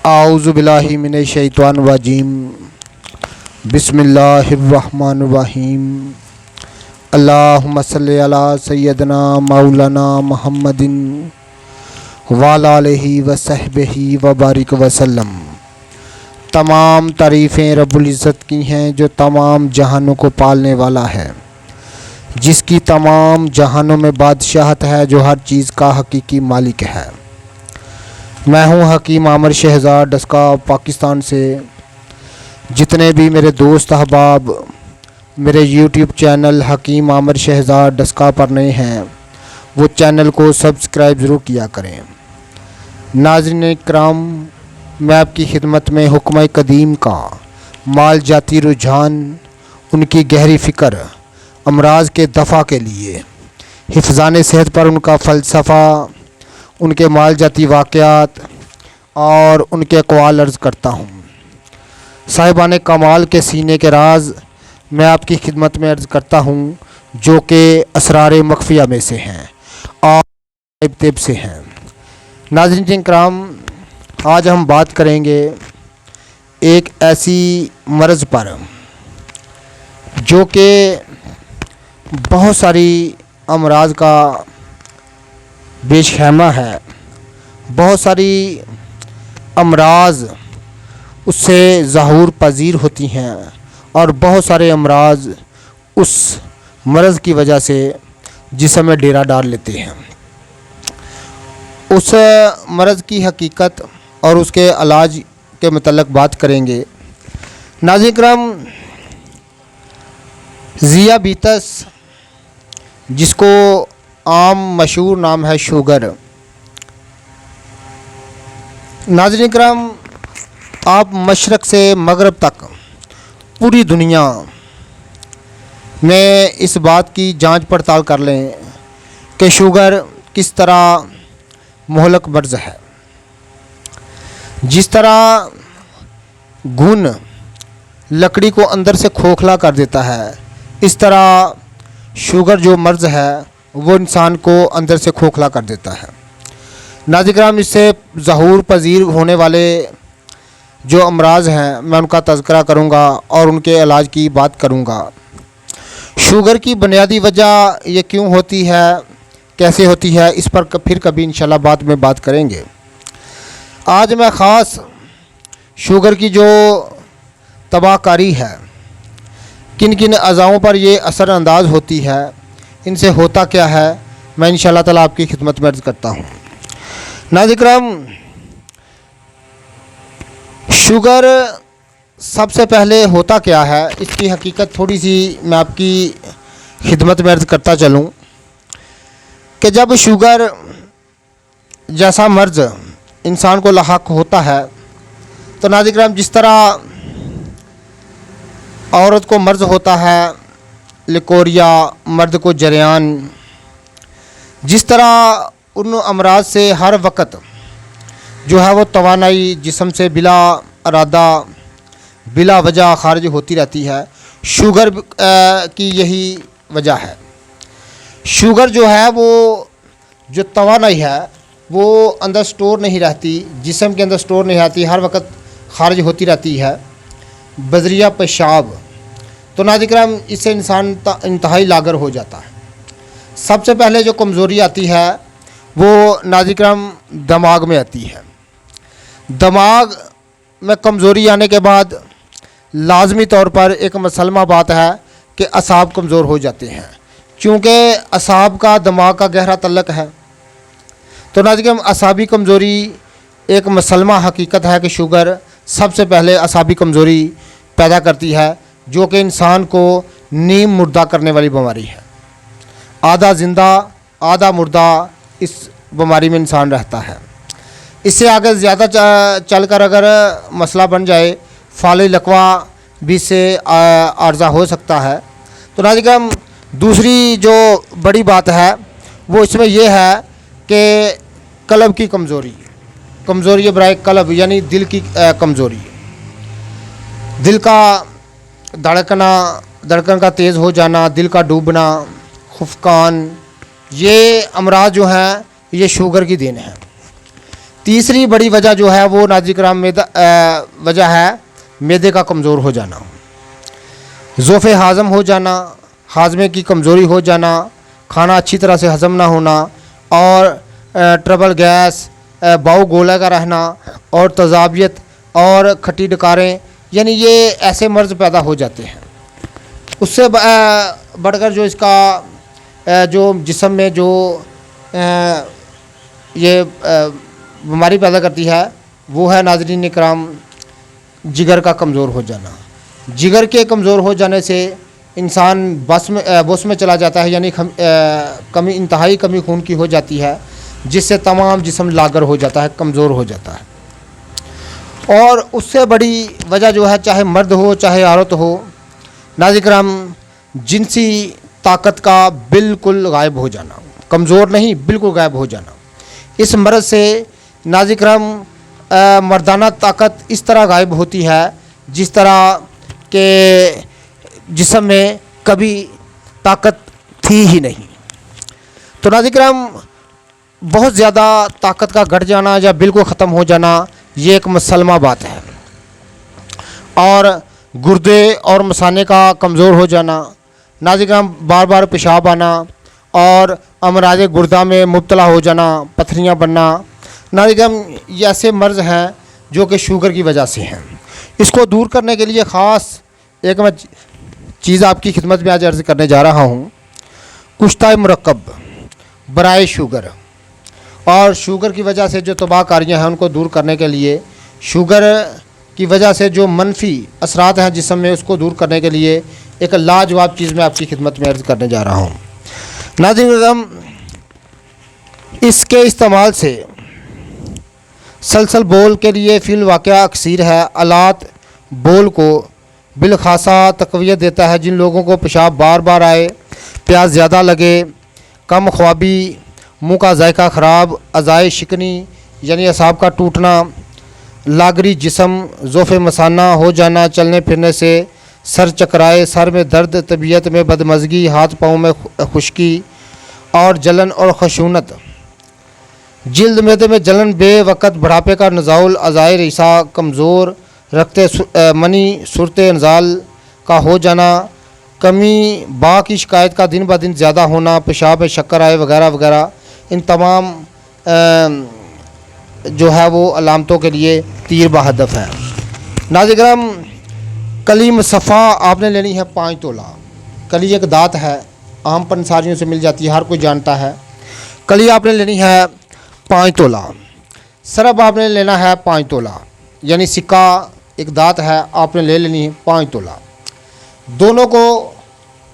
आऊज़ु बिल्लाहि मिनश शैतानिर रजीम। बिस्मिल्लाहिर्रहमानिर्रहीम। अल्लाहुम्मा सल्लि अला सय्यदना मौलाना मुहम्मदिन व अला आलिहि व सहबिही व बारिक वसल्लम। तमाम तारीफ़ें रब्बुल इज़्ज़त की हैं जो तमाम जहानों को पालने वाला है, जिसकी तमाम जहानों में बादशाहत है, जो हर चीज़ का हकीकी मालिक है। मैं हूं हकीम आमिर शहज़ाद डस्का पाकिस्तान से। जितने भी मेरे दोस्त अहबाब मेरे यूट्यूब चैनल हकीम आमिर शहज़ाद डस्का पर नए हैं, वो चैनल को सब्सक्राइब ज़रूर किया करें। नाज़रीन इकराम, मैं आपकी खिदमत में हुक्म कदीम का माल जाती रुझान, उनकी गहरी फ़िक्र, अमराज के दफ़ा के लिए हिफ़्ज़ान सेहत पर उनका फ़लसफ़ा, उनके माल जाती वाक़यात और उनके अक़वाल अर्ज़ करता हूँ। साहिबान कमाल के सीने के राज मैं आपकी खिदमत में अर्ज़ करता हूँ, जो कि असरार मख्फ़िया में से हैं और तेब से हैं। नाज़रीन इकराम, आज हम बात करेंगे एक ऐसी मर्ज़ पर जो कि बहुत सारी अमराज का बेशख़ैमा है। बहुत सारी अमराज उससे ज़हूर पज़ीर होती हैं और बहुत सारे अमराज उस मर्ज़ की वजह से जिस्म में डेरा डाल लेते हैं। उस मर्ज़ की हकीकत और उसके इलाज के मतलब बात करेंगे। नाज़रीन इकराम, ज़ियाबीतस, जिसको आम मशहूर नाम है शुगर। नाज़रीन इकराम, आप मशरक़ से मगरब तक पूरी दुनिया में इस बात की जांच पड़ताल कर लें कि शुगर किस तरह मोहलक मर्ज़ है। जिस तरह घुन लकड़ी को अंदर से खोखला कर देता है, इस तरह शुगर जो मर्ज़ है वो इंसान को अंदर से खोखला कर देता है। नाज़रीन इकराम, इससे ज़हूर पज़ीर होने वाले जो अमराज हैं, मैं उनका तज़किरा करूँगा और उनके इलाज की बात करूँगा। शुगर की बुनियादी वजह ये क्यों होती है, कैसे होती है, इस पर फिर कभी इंशाल्लाह बाद में बात करेंगे। आज मैं ख़ास शुगर की जो तबाहकारी है, किन किन अज़ाओं पर ये असरअंदाज होती है, इनसे होता क्या है, मैं इंशाल्लाह ताला आपकी खिदमत में अर्ज़ करता हूँ। नाज़रीन इकराम, शुगर सबसे पहले होता क्या है, इसकी हकीकत थोड़ी सी मैं आपकी खिदमत में अर्ज़ करता चलूँ कि जब शुगर जैसा मर्ज़ इंसान को लाहक होता है, तो नाज़रीन इकराम, जिस तरह औरत को मर्ज़ होता है लिकोरिया, मर्द को जरियान, जिस तरह उन अमराज से हर वक्त जो है वो तवानाई जिस्म से बिला इरादा बिला वजह खारिज होती रहती है, शुगर की यही वजह है। शुगर जो है वो जो तवानाई है वो अंदर स्टोर नहीं रहती, जिस्म के अंदर स्टोर नहीं रहती, हर वक्त खारिज होती रहती है बज़रिया पेशाब। तो नाज़रीन इकराम, इससे इंसान इंतहाई लागर हो जाता है। सबसे पहले जो कमज़ोरी आती है वो नाज़रीन इकराम दिमाग में आती है। दिमाग में कमज़ोरी आने के बाद लाजमी तौर पर एक मसलमा बात है कि असाब कमज़ोर हो जाते हैं, क्योंकि असाब का दिमाग का गहरा तल्लक है। तो नाज़रीन इकराम, असाबी कमज़ोरी एक मसलमा हकीकत है कि शुगर सबसे पहले असाबी कमज़ोरी पैदा करती है, जो कि इंसान को नीम मुर्दा करने वाली बीमारी है। आधा ज़िंदा आधा मुर्दा इस बीमारी में इंसान रहता है। इससे आगे ज़्यादा चलकर अगर मसला बन जाए, फाले लकवा भी इससे आर्ज़ा हो सकता है। तो नाज़रीन इकराम, दूसरी जो बड़ी बात है वो इसमें यह है कि कल्ब की कमज़ोरी बराए कल्ब, यानी दिल की कमज़ोरी, दिल का धड़कन का तेज़ हो जाना, दिल का डूबना, खुफकान, ये अमराज जो हैं ये शुगर की देन है। तीसरी बड़ी वजह जो है वो नाज़रीन किराम वजह है मैदे का कमज़ोर हो जाना, ज़ोफ़े हाज़म हो जाना, हाजमे की कमज़ोरी हो जाना, खाना अच्छी तरह से हज़म ना होना और ट्रबल गैस, बाऊ गोला का रहना और तज़ाबियत और खट्टी डकारें, यानी ये ऐसे मर्ज़ पैदा हो जाते हैं। उससे बढ़कर जो इसका जो जिस्म में जो ये बीमारी पैदा करती है वो है नाज़रीन किराम जिगर का कमज़ोर हो जाना। जिगर के कमज़ोर हो जाने से इंसान बस में चला जाता है, यानी कमी इंतहाई कमी खून की हो जाती है, जिससे तमाम जिस्म लागर हो जाता है, कमज़ोर हो जाता है। और उससे बड़ी वजह जो है, चाहे मर्द हो चाहे औरत हो, नाज़रीन किराम जिनसी ताकत का बिल्कुल गायब हो जाना, कमज़ोर नहीं बिल्कुल गायब हो जाना। इस मर्ज़ से नाज़रीन किराम मर्दाना ताकत इस तरह गायब होती है जिस तरह के जिस्म में कभी ताकत थी ही नहीं। तो नाज़रीन किराम बहुत ज़्यादा ताकत का घट जाना या बिल्कुल ख़त्म हो जाना ये एक मुसलमा बात है। और गुर्दे और मसाने का कमज़ोर हो जाना, नाज़रीन किराम बार बार पेशाब आना और अमराज़ गुर्दा में मुब्तला हो जाना, पथरियाँ बनना, नाज़रीन किराम ये ऐसे मर्ज़ हैं जो कि शुगर की वजह से हैं। इसको दूर करने के लिए ख़ास एक मैं चीज़ आपकी खिदमत में आज अर्ज़ करने जा रहा हूँ। कुश्ता मुरक्कब बराए शुगर, और शुगर की वजह से जो तबाहकारियाँ हैं उनको दूर करने के लिए, शुगर की वजह से जो मनफी असरात हैं जिस्म में, उसको दूर करने के लिए एक लाजवाब चीज़ मैं आपकी खिदमत में अर्ज़ करने जा रहा हूँ। नाज़रीन इसके इस्तेमाल से सलसल बोल के लिए फ़िल वाक़या अक्सीर है। अलात बोल को बिलखासा तक़वियत देता है। जिन लोगों को पेशाब बार बार आए, प्यास ज़्यादा लगे, कम ख्वाबी, मुँह का जायका ख़राब, अज़ाए शिकनी यानी असाब का टूटना, लागरी जिस्म, ज़ोफ़े मसाना हो जाना, चलने फिरने से सर चकराए, सर में दर्द, तबीयत में बदमज़गी, हाथ पाँव में खुश्की और जलन और खशूनत, जिल्द मैदे में जलन, बेवक़्त बुढ़ापे का नज़ाउल, अज़ाए रिसा, कमज़ोर रखते मनी, सूरत नज़ाल का हो जाना, कमी बा की शिकायत का दिन ब दिन ज़्यादा होना, पेशाब में शक्कर आए वगैरह वगैरह, इन तमाम जो है वो अलामतों के लिए तीर बहदफ है। नाज़रीन किराम कली मुसफ़ा आपने लेनी है 5 तोला। कली एक दात है, आम पंसारियों से मिल जाती है, हर कोई जानता है। कली आपने लेनी है 5 तोला। सरब आपने लेना है 5 तोला, यानी सिक्का एक दात है, आपने ले लेनी है 5 तोला। दोनों को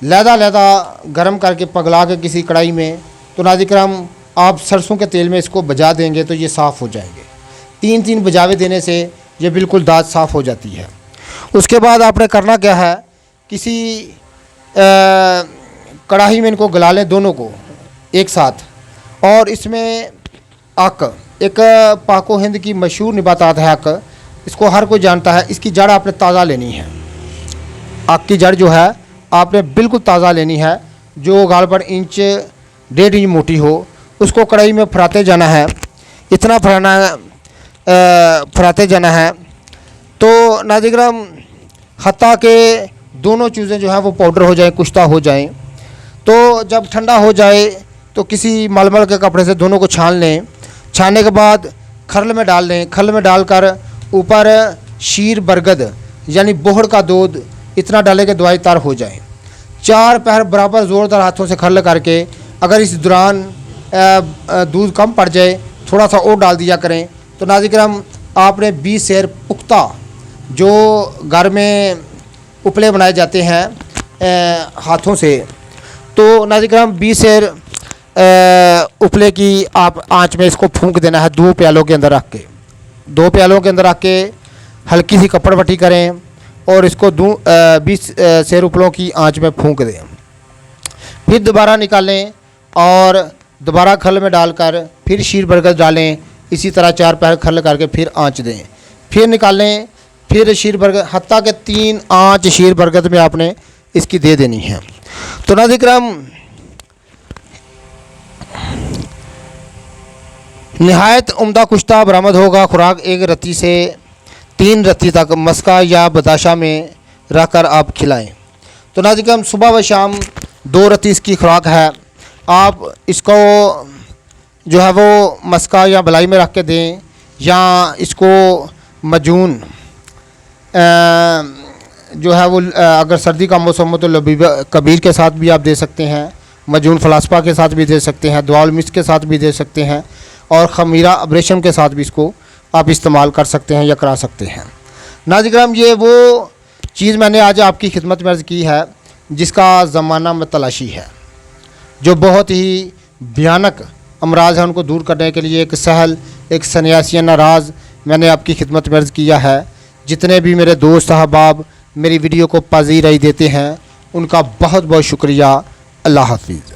लहदा गर्म करके पगला के किसी कढ़ाई में, तो नाज़रीन किराम आप सरसों के तेल में इसको बजा देंगे तो ये साफ़ हो जाएंगे। 3 बजावे देने से ये बिल्कुल दात साफ़ हो जाती है। उसके बाद आपने करना क्या है, किसी कढ़ाई में इनको गला लें दोनों को एक साथ, और इसमें अक, एक पाको हिंद की मशहूर निबातात है अक, इसको हर कोई जानता है। इसकी जड़ आपने ताज़ा लेनी है। अक की जड़ जो है आपने बिल्कुल ताज़ा लेनी है, जो गालबन इंच 1.5 इंच मोटी हो। उसको कढ़ाई में फराते जाना है, इतना फराते जाना है तो नाज़रीन किराम हत्ता के दोनों चीज़ें जो हैं वो पाउडर हो जाएं, कुश्ता हो जाएं। तो जब ठंडा हो जाए तो किसी मलमल के कपड़े से दोनों को छान लें। छानने के बाद खरल में डाल लें। खरल में डालकर ऊपर शीर बरगद यानी बोहड़ का दूध इतना डालें कि दवाई तार हो जाए। 4 पहर बराबर ज़ोरदार हाथों से खरल करके, अगर इस दौरान दूध कम पड़ जाए थोड़ा सा और डाल दिया करें। तो नाज़रीन किराम आपने 20 सेर पुख्ता जो घर में उपले बनाए जाते हैं हाथों से, तो नाज़रीन किराम 20 सेर उपले की आप आंच में इसको फूंक देना है 2 प्यालों के अंदर रख के। 2 प्यालों के अंदर रख के हल्की सी कपड़ पट्टी करें और इसको 20 सेर उपलों की आंच में फूंक दें। फिर दोबारा निकालें और दोबारा खल में डालकर फिर शीर बरगद डालें। इसी तरह 4 पहर खल करके फिर आंच दें। फिर निकालें, फिर शीर बरगद, हत्ता के 3 आंच शीर बरगद में आपने इसकी दे देनी है। तो नाज़रीन किराम नहायत उम्दा कुश्ता बरामद होगा। खुराक 1 रत्ती से 3 रत्ती तक मस्का या बदाशा में रखकर आप खिलाएं। तो नाज़रीन, सुबह व शाम 2 रत्ती इसकी खुराक है। आप इसको जो है वो मस्का या बलाई में रख के दें, या इसको मजून जो है वो अगर सर्दी का मौसम हो तो लबीबा कबीर के साथ भी आप दे सकते हैं, मजून फलास्पा के साथ भी दे सकते हैं, दुआल मिस्क के साथ भी दे सकते हैं, और ख़मीरा अब्रेशन के साथ भी इसको आप इस्तेमाल कर सकते हैं या करा सकते हैं। नाज़रीन, ये वो चीज़ मैंने आज आपकी खिदमत में अर्ज़ की है जिसका ज़माना में तलाशी है, जो बहुत ही भयानक अमराज है उनको दूर करने के लिए एक सहल, एक सन्यासियाना राज मैंने आपकी खिदमत में अर्ज़ किया है। जितने भी मेरे दोस्त अहबाब मेरी वीडियो को पज़ीराई देते हैं उनका बहुत बहुत शुक्रिया। अल्लाह हाफ़िज़।